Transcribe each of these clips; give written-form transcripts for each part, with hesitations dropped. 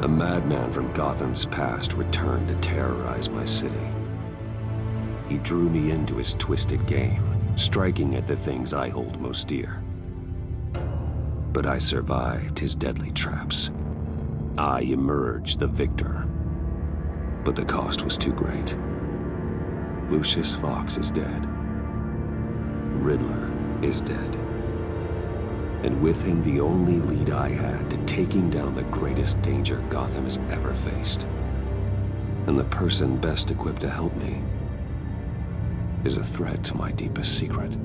A madman from Gotham's past returned to terrorize my city. He drew me into his twisted game, striking at the things I hold most dear. But I survived his deadly traps. I emerged the victor. But the cost was too great. Lucius Fox is dead. Riddler is dead. And with him, the only lead I had to taking down the greatest danger Gotham has ever faced. And the person best equipped to help me is a threat to my deepest secret.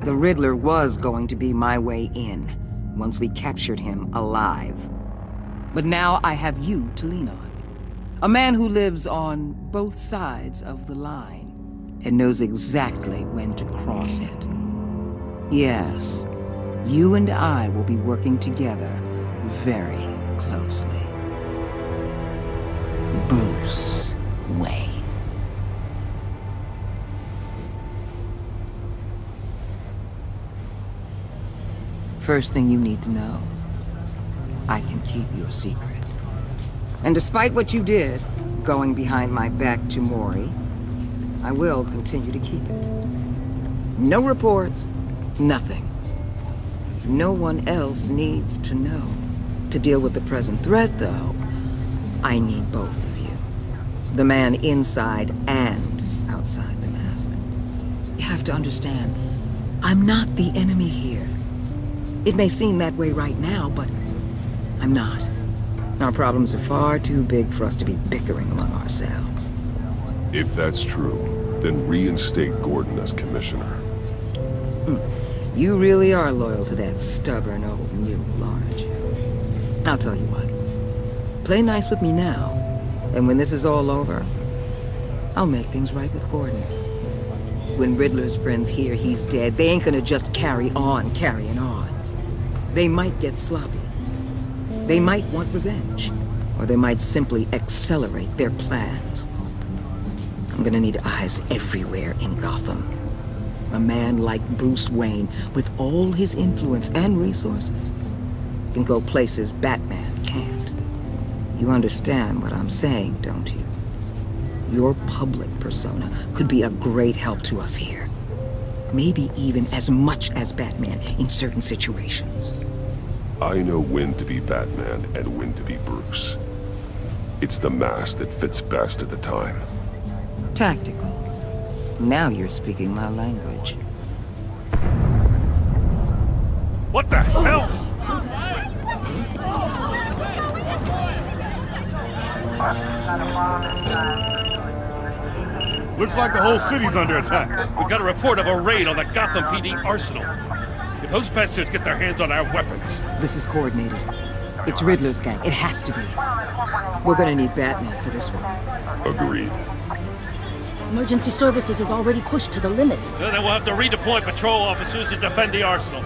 The Riddler was going to be my way in, once we captured him alive. But now I have you to lean on. A man who lives on both sides of the line, and knows exactly when to cross it. Yes, you and I will be working together very closely. Bruce Wayne. First thing you need to know, I can keep your secret. And despite what you did, going behind my back to Mori, I will continue to keep it. No reports, nothing. No one else needs to know. To deal with the present threat, though, I need both of you. The man inside and outside the mask. You have to understand, I'm not the enemy here. It may seem that way right now, but I'm not. Our problems are far too big for us to be bickering among ourselves. If that's true, then reinstate Gordon as commissioner. You really are loyal to that stubborn old mule, aren't you? I'll tell you what. Play nice with me now, and when this is all over, I'll make things right with Gordon. When Riddler's friends hear he's dead, they ain't gonna just carry on carrying on. They might get sloppy. They might want revenge, or they might simply accelerate their plans. I'm gonna need eyes everywhere in Gotham. A man like Bruce Wayne, with all his influence and resources, can go places Batman can't. You understand what I'm saying, don't you? Your public persona could be a great help to us here. Maybe even as much as Batman in certain situations. I know when to be Batman and when to be Bruce. It's the mask that fits best at the time. Tactical. Now you're speaking my language. What the hell? Looks like the whole city's under attack. We've got a report of a raid on the Gotham PD arsenal. If those bastards get their hands on our weapons... This is coordinated. It's Riddler's gang. It has to be. We're gonna need Batman for this one. Agreed. Emergency services is already pushed to the limit. Then we'll have to redeploy patrol officers to defend the arsenal.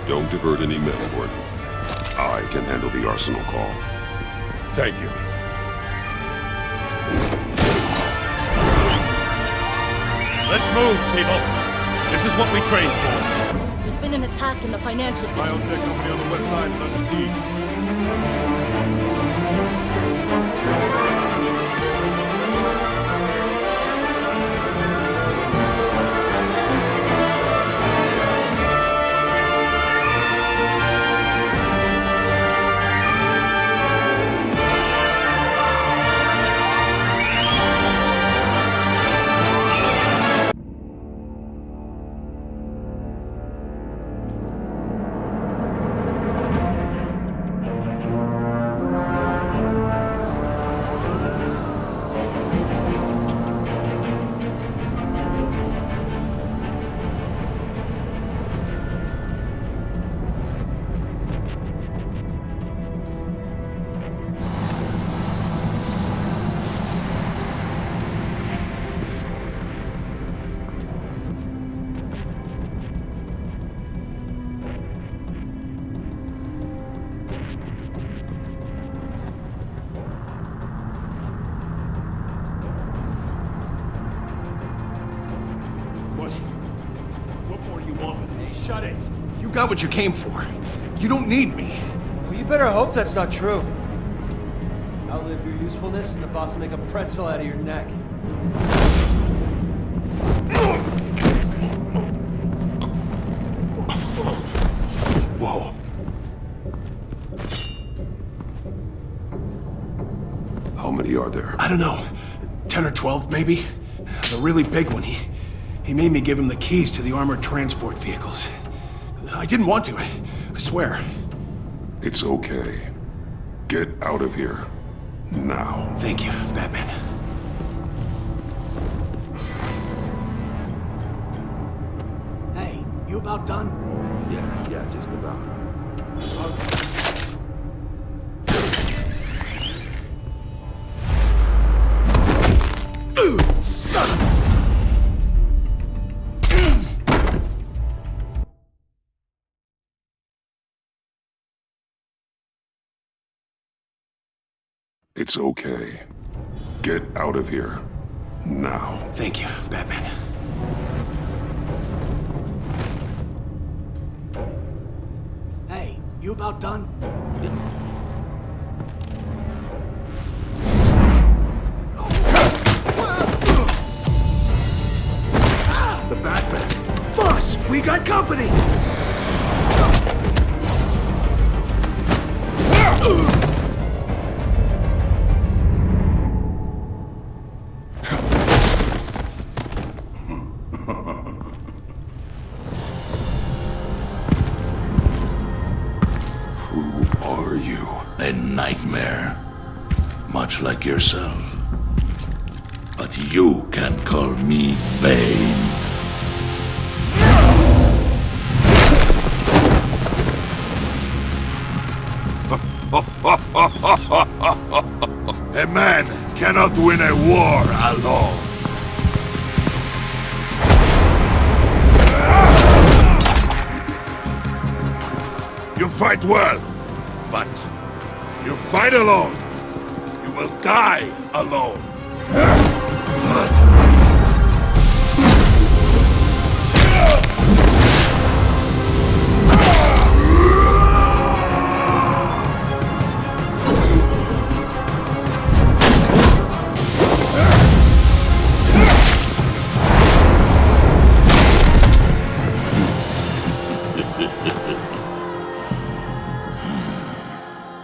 Don't divert any men, Gordon. I can handle the arsenal call. Thank you. Let's move, people. This is what we trained for. There's been an attack in the financial district. Biotech company on the west side is under siege. What more do you want with me? Shut it! You got what you came for. You don't need me. Will you better hope that's not true. Outlive your usefulness and the boss will make a pretzel out of your neck. Whoa. How many are there? I don't know. 10 or 12, maybe? The really big one, he made me give him the keys to the armored transport vehicles. I didn't want to, I swear. It's okay. Get out of here. Now. Thank you, Batman. Hey, you about done? Yeah, just about. It's okay. Get out of here. Now. Thank you, Batman. Hey, you about done? The Batman! Boss, we got company! Who are you? A nightmare, much like yourself. But you can call me Bane. A man cannot win a war alone. You fight well, but you fight alone. You will die alone.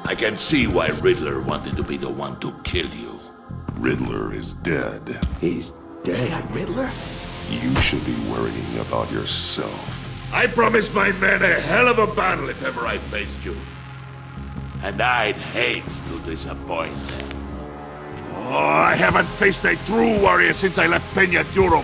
I can see why Riddler wanted to be the one to kill you. Riddler is dead. He's dead. Riddler? You should be worrying about yourself. I promised my men a hell of a battle if ever I faced you. And I'd hate to disappoint them. Oh, I haven't faced a true warrior since I left Peña Duro.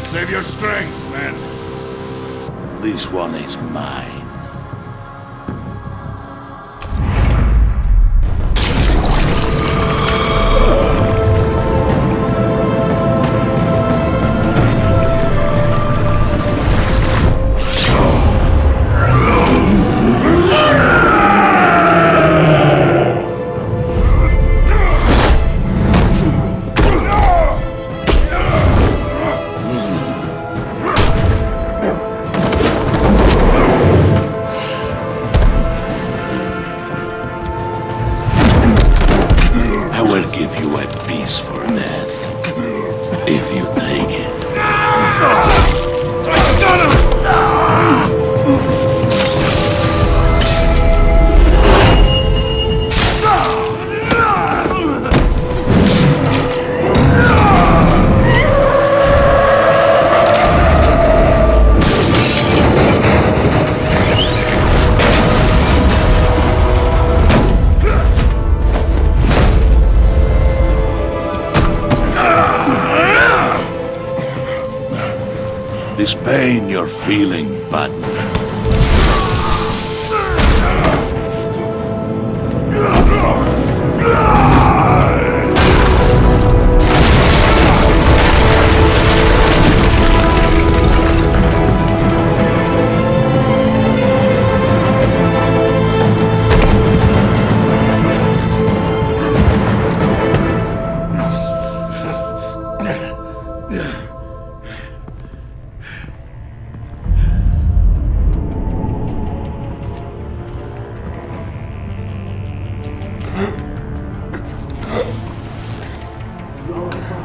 Save your strength, man. This one is mine. This pain you're feeling, Batman.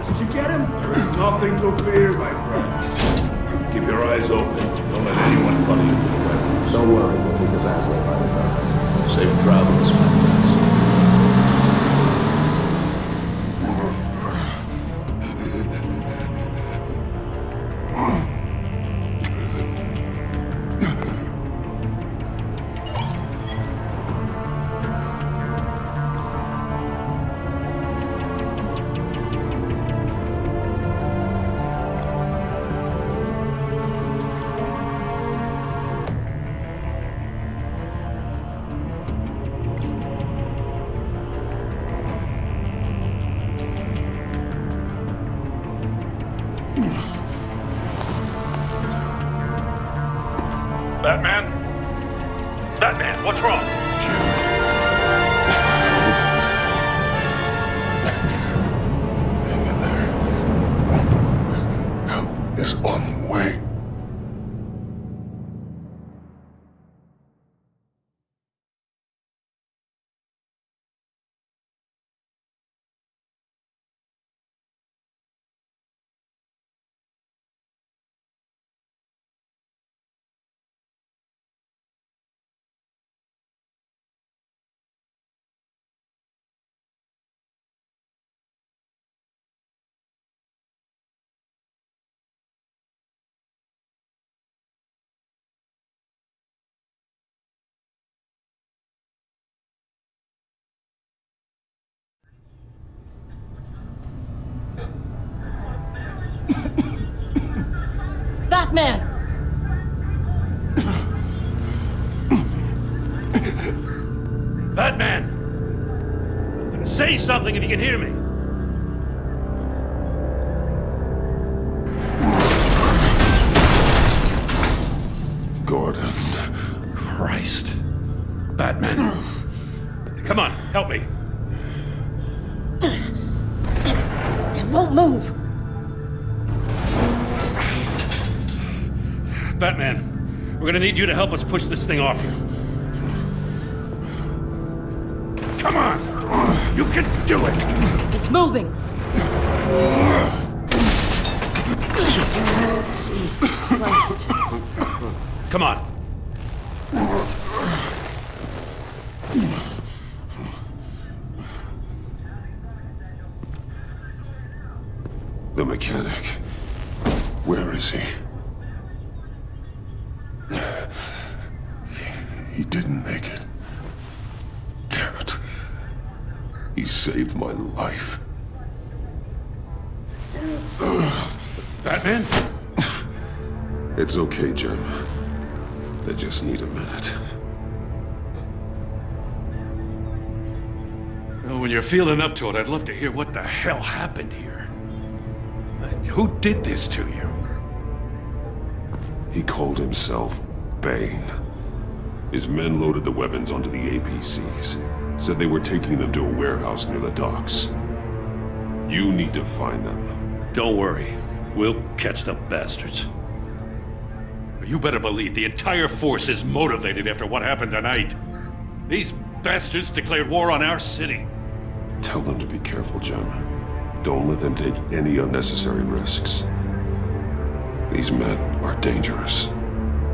Did you get him? There is nothing to fear, my friend. Keep your eyes open. Don't let anyone follow you to the warehouse. Don't worry, we'll take the back way by the docks. Safe travels, my friends. Batman? Batman, what's wrong? Hang in there. Help is on the way. Batman! Batman! Say something if you can hear me. Gordon. Christ. Batman. Come on, help me. It won't move! Batman, we're gonna need you to help us push this thing off you. Come on! You can do it! It's moving! Jesus Christ. Come on. The mechanic. Where is he? He didn't make it. Damn it. He saved my life. Batman? It's okay, Jim. They just need a minute. Well, when you're feeling up to it, I'd love to hear what the hell happened here. Who did this to you? He called himself Bane. His men loaded the weapons onto the APCs. Said they were taking them to a warehouse near the docks. You need to find them. Don't worry. We'll catch the bastards. You better believe the entire force is motivated after what happened tonight. These bastards declared war on our city. Tell them to be careful, Jim. Don't let them take any unnecessary risks. These men are dangerous.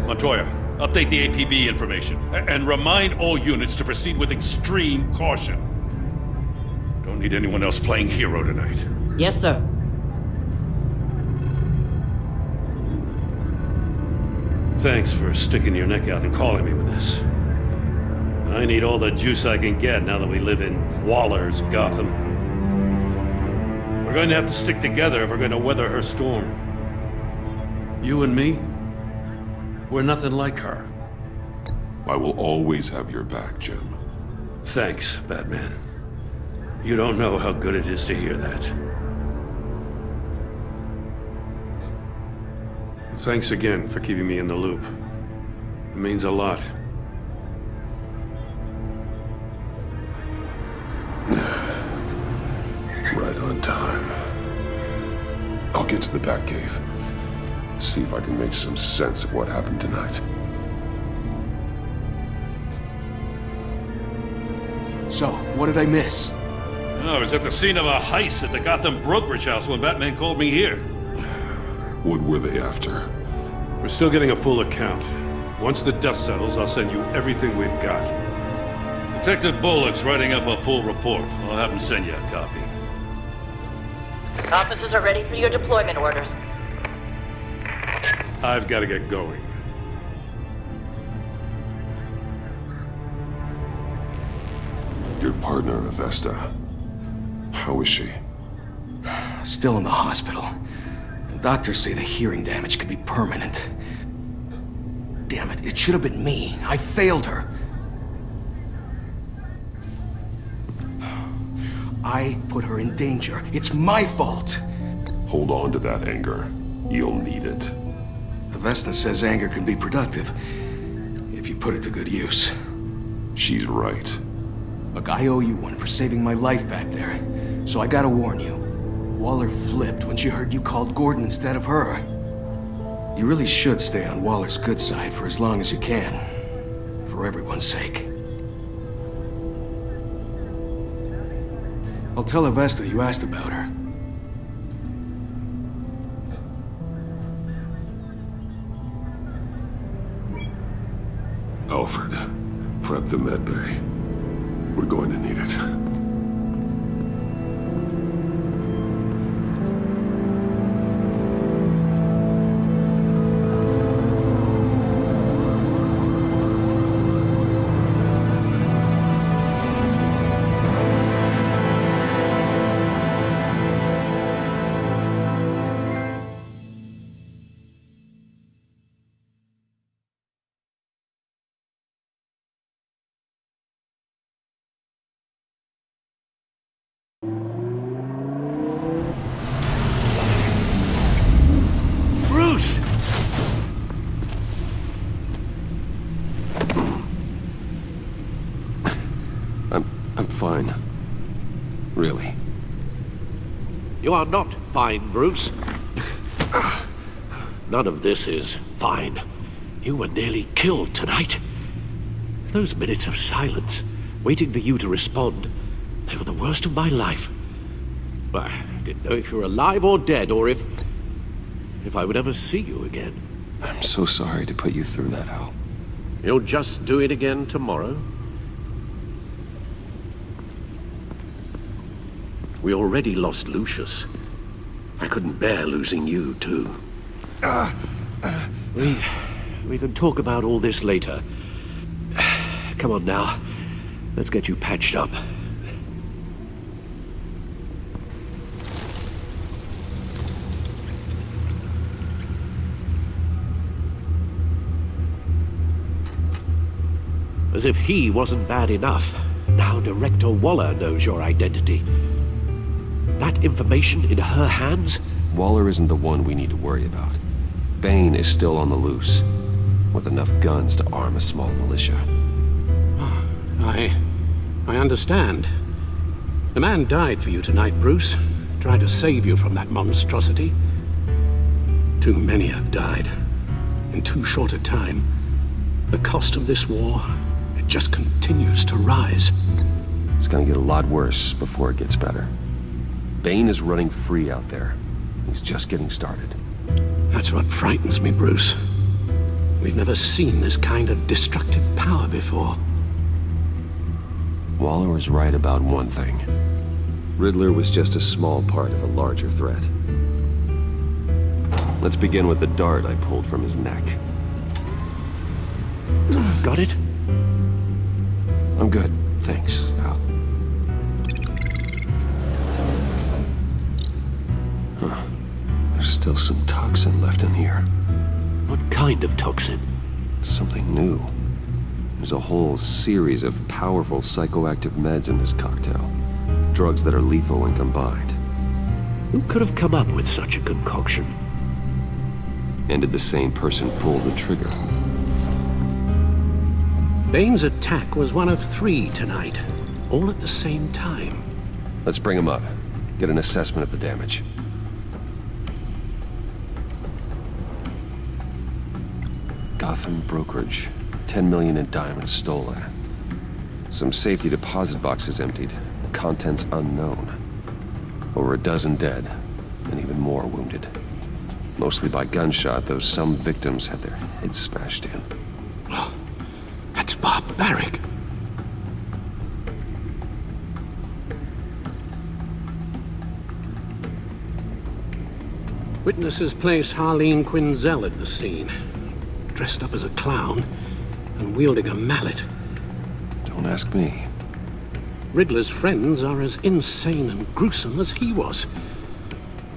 Montoya, update the APB information. And remind all units to proceed with extreme caution. Don't need anyone else playing hero tonight. Yes, sir. Thanks for sticking your neck out and calling me with this. I need all the juice I can get now that we live in Waller's Gotham. We're going to have to stick together if we're going to weather her storm. You and me, we're nothing like her. I will always have your back, Jim. Thanks, Batman. You don't know how good it is to hear that. Thanks again for keeping me in the loop. It means a lot. Right on time. I'll get to the Batcave. See if I can make some sense of what happened tonight. So, what did I miss? I was at the scene of a heist at the Gotham brokerage house when Batman called me here. What were they after? We're still getting a full account. Once the dust settles, I'll send you everything we've got. Detective Bullock's writing up a full report. I'll have him send you a copy. Officers are ready for your deployment orders. I've got to get going. Your partner, Avesta. How is she? Still in the hospital. And doctors say the hearing damage could be permanent. Damn it, it should have been me. I failed her. I put her in danger. It's my fault. Hold on to that anger. You'll need it. Avesta says anger can be productive if you put it to good use. She's right. Look, I owe you one for saving my life back there. So I gotta warn you. Waller flipped when she heard you called Gordon instead of her. You really should stay on Waller's good side for as long as you can. For everyone's sake. I'll tell Avesta you asked about her. Alfred, prep the med bay. We're going to need it. Bruce! I'm fine. Really. You are not fine, Bruce. None of this is fine. You were nearly killed tonight. Those minutes of silence, waiting for you to respond, they were the worst of my life. I didn't know if you were alive or dead, or if I would ever see you again. I'm so sorry to put you through that, Al. You'll just do it again tomorrow? We already lost Lucius. I couldn't bear losing you, too. We can talk about all this later. Come on now. Let's get you patched up. As if he wasn't bad enough, now Director Waller knows your identity. That information in her hands? Waller isn't the one we need to worry about. Bane is still on the loose, with enough guns to arm a small militia. I understand. The man died for you tonight, Bruce. Tried to save you from that monstrosity. Too many have died. In too short a time. The cost of this war, it just continues to rise. It's gonna get a lot worse before it gets better. Bane is running free out there. He's just getting started. That's what frightens me, Bruce. We've never seen this kind of destructive power before. Waller was right about one thing. Riddler was just a small part of a larger threat. Let's begin with the dart I pulled from his neck. Got it? I'm good, thanks, Al. Huh. There's still some toxin left in here. What kind of toxin? Something new. There's a whole series of powerful psychoactive meds in this cocktail. Drugs that are lethal when combined. Who could have come up with such a concoction? And did the same person pull the trigger? Bane's attack was one of 3 tonight, all at the same time. Let's bring him up. Get an assessment of the damage. Gotham brokerage. 10 million in diamonds stolen. Some safety deposit boxes emptied. A contents unknown. Over a dozen dead, and even more wounded. Mostly by gunshot, though some victims had their heads smashed in. Oh, that's barbaric. Witnesses place Harleen Quinzel at the scene, dressed up as a clown and wielding a mallet. Don't ask me. Riddler's friends are as insane and gruesome as he was.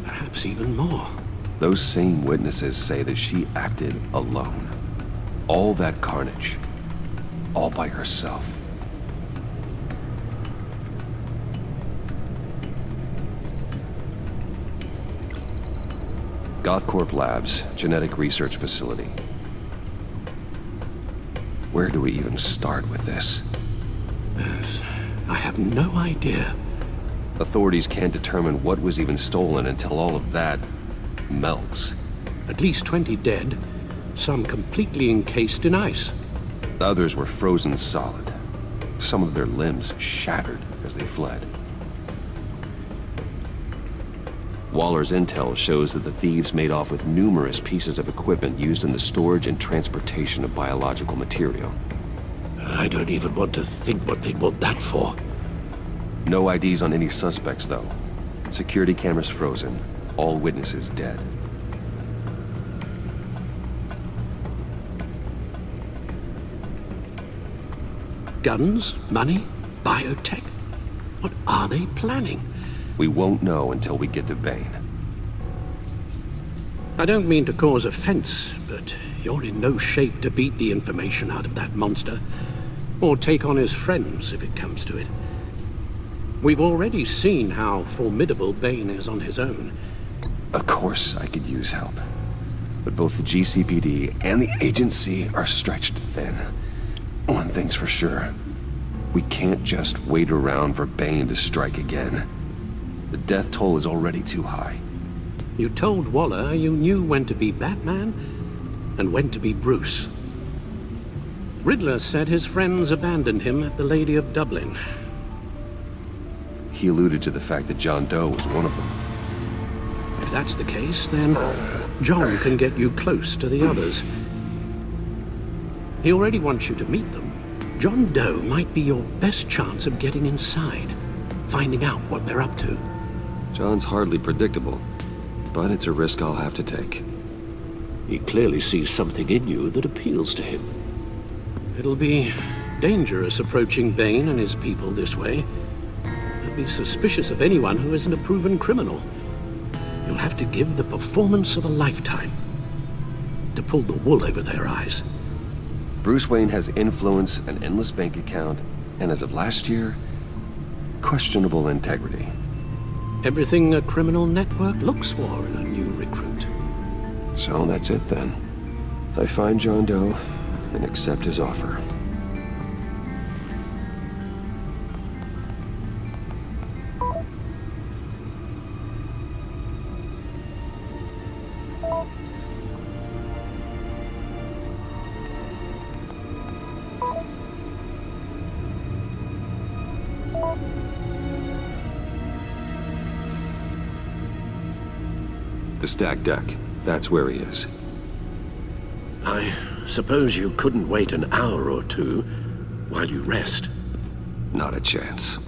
Perhaps even more. Those same witnesses say that she acted alone. All that carnage. All by herself. Gothcorp Labs, genetic research facility. Where do we even start with this? Yes, I have no idea. Authorities can't determine what was even stolen until all of that melts. At least 20 dead, some completely encased in ice. Others were frozen solid. Some of their limbs shattered as they fled. Waller's intel shows that the thieves made off with numerous pieces of equipment used in the storage and transportation of biological material. I don't even want to think what they'd want that for. No IDs on any suspects, though. Security cameras frozen. All witnesses dead. Guns? Money? Biotech? What are they planning? We won't know until we get to Bane. I don't mean to cause offense, but you're in no shape to beat the information out of that monster, or take on his friends if it comes to it. We've already seen how formidable Bane is on his own. Of course I could use help. But both the GCPD and the agency are stretched thin. One thing's for sure. We can't just wait around for Bane to strike again. The death toll is already too high. You told Waller you knew when to be Batman and when to be Bruce. Riddler said his friends abandoned him at the Lady of Dublin. He alluded to the fact that John Doe was one of them. If that's the case, then John can get you close to the others. He already wants you to meet them. John Doe might be your best chance of getting inside, finding out what they're up to. John's hardly predictable, but it's a risk I'll have to take. He clearly sees something in you that appeals to him. It'll be dangerous approaching Bane and his people this way. I'd be suspicious of anyone who isn't a proven criminal. You'll have to give the performance of a lifetime to pull the wool over their eyes. Bruce Wayne has influence, an endless bank account, and as of last year, questionable integrity. Everything a criminal network looks for in a new recruit. So that's it then. I find John Doe and accept his offer. The stacked deck. That's where he is. I suppose you couldn't wait an hour or two while you rest. Not a chance.